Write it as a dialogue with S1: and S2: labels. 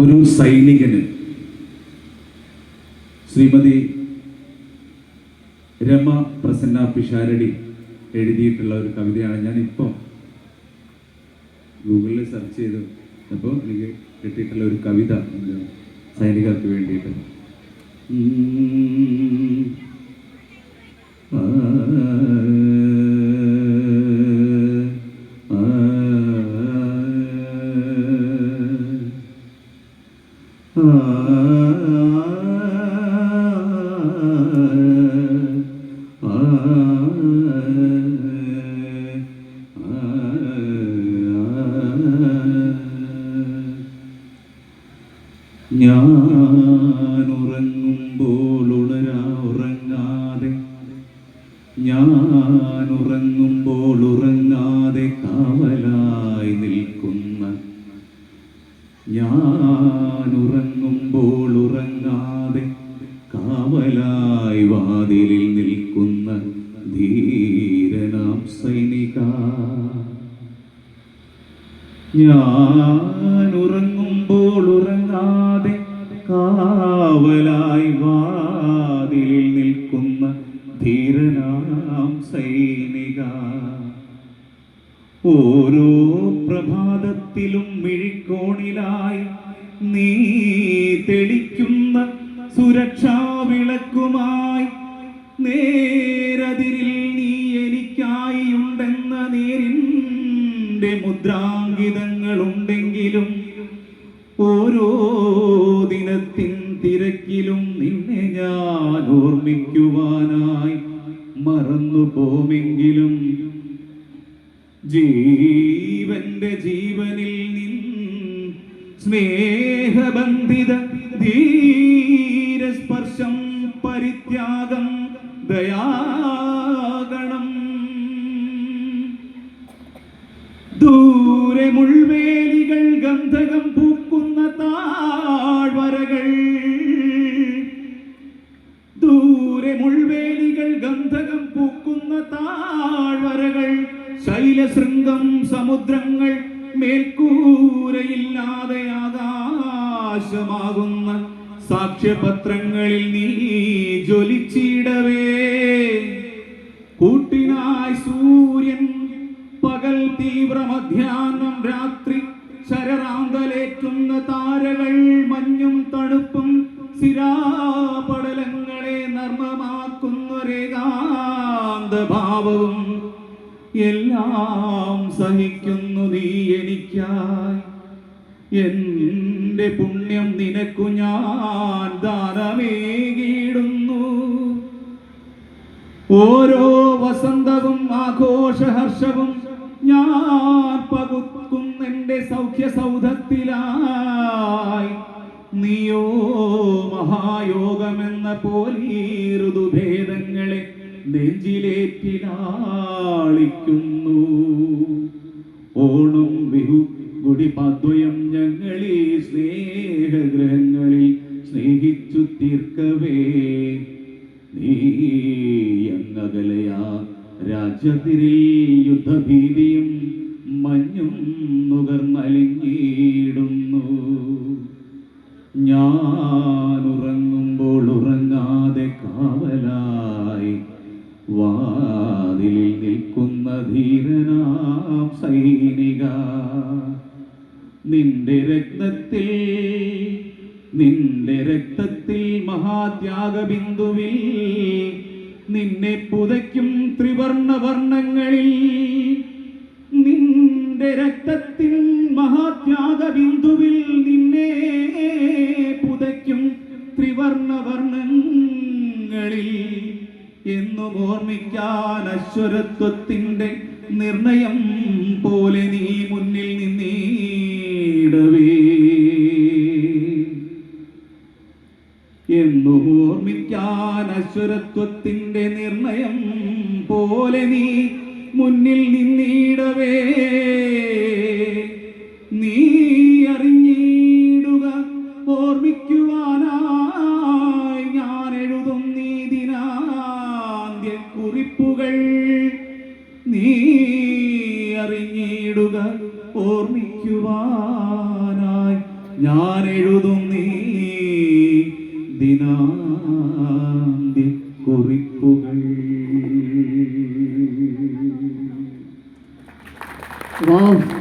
S1: ഒരു സൈനികന് ശ്രീമതി രമ പ്രസന്ന പിഷാരടി എഴുതിയിട്ടുള്ള ഒരു കവിതയാണ്. ഞാനിപ്പോൾ ഗൂഗിളിൽ സെർച്ച് ചെയ്തു അപ്പോൾ എനിക്ക് കിട്ടിയിട്ടുള്ള ഒരു കവിത സൈനികർക്ക് വേണ്ടിയിട്ട്. ഞാനുറങ്ങുമ്പോൾ ഉറങ്ങാതെ ഞാനുറങ്ങുമ്പോൾ ഉറങ്ങാതെ കാവലായി നിൽക്കുന്ന ഞാനുറങ്ങുമ്പോൾ ഉറങ്ങാതെ കാവലായി വാതിലിൽ നിൽക്കുന്ന ധീരനാം സൈനിക. ഞാനുറങ്ങുമ്പോൾ ഉറങ്ങാതെ കാവലായി വാതിലിൽ നിൽക്കുന്ന ധീരനാം സൈനിക. ഓരോ പ്രഭാതത്തിലും മിഴിക്കോണിലായി നീ തെളിക്കുന്ന സുരക്ഷാ വിളക്കുമായി നേരതിരിൽ നീ എനിക്കായി ഉണ്ടെന്ന നേരിൻ്റെ മുദ്രാങ്കിതങ്ങളുണ്ടെങ്കിലും ഓരോ ദിനത്തിൻ തിരക്കിലും നിന്നെ ഞാൻ ഓർമ്മിക്കുവാനായി മറന്നു പോമെങ്കിലും ജീവന്റെ ജീവനിൽ നിൻ സ്നേഹബന്ധിത ധീരസ്പർശം പരിത്യാഗം ദയാഗണം. ദൂരെ മുൾവേലികൾ ഗന്ധകം പൂക്കുന്ന താഴ്വരകൾ ദൂരെ മുൾവേലികൾ ഗന്ധകം പൂക്കുന്ന താഴ്വരകൾ ശൈലശൃംഗം സമുദ്രങ്ങൾ മേൽക്കൂരയില്ലാതെ ആകാശമാകുന്ന സാക്ഷ്യപത്രങ്ങളിൽ നീ ജ്വലിച്ചിടവേ കൂട്ടിനായി സൂര്യൻ പകൽ തീവ്ര മധ്യാഹ്നം രാത്രി ശരറാന്തലേറ്റുന്ന താരകൾ മഞ്ഞും തണുപ്പും സിരാപടലങ്ങളെ നർമ്മമാക്കുന്നൊരേകാന്ത ഭാവവും എല്ലാം സഹിക്കുന്നു നീ എനിക്കായി. എന്റെ പുണ്യം നിനക്കു ഞാൻ ദാനമേകിടുന്നു. ഓരോ വസന്തവും ആഘോഷഹർഷവും ഞാൻ പകുക്കും എന്റെ സൗഖ്യസൗധത്തിലായി. നീയോ മഹായോഗമെന്ന പോലീ ഋതുഭേദങ്ങളെ നെഞ്ചിലേറ്റിലാളിക്കുന്നു. ഓണം ബിഹു ഗുഡിപാദ്വയം ഞങ്ങളീ സ്നേഹഗ്രഹങ്ങളിൽ സ്നേഹിച്ചു തീർക്കവേ നീ അങ്ങകലയാ രാജ്യത്തിരിൽ യുദ്ധഭീതിയും മഞ്ഞും നുകർന്നലിഞ്ഞിടുന്നു. ഞാനുറങ്ങുമ്പോൾ ഉറങ്ങാതെ കാവലായി വാതിലിൽ നിൽക്കുന്ന ധീരനാം സൈനിക. നിന്റെ രക്തത്തിൽ മഹാത്യാഗബിന്ദുവിൽ നിന്നെ പുതയ്ക്കും ത്രിവർണവർണ്ണങ്ങളിൽ. നിന്റെ രക്തത്തിൽ മഹാത്യാഗബിന്ദുവിൽ നിന്നെ പുതയ്ക്കും ത്രിവർണവർണ്ണങ്ങളിൽ. എന്നും ഓർമ്മിക്കാൻ അശ്വരത്വത്തിന്റെ നിർണയം പോലെ നീ മുന്നിൽ നിന്നീടവേ. എന്നും ഓർമ്മിക്കാൻ അശ്വരത്വത്തിന്റെ നിർണയം പോലെ നീ മുന്നിൽ നിന്നീടവേ. നീ അറിഞ്ഞിടുക ഓർമ്മിക്കുവാനായി ഞാൻ എഴുതും നീ ദിനാന്ത്യ കുറിപ്പുകൾ. നീ അറിഞ്ഞിടുക ഓർമ്മിക്കുവാനായി ഞാൻ എഴുതുന്നീ ദിനാന്ത്യ കുറിപ്പുകൾ.
S2: വാവ്.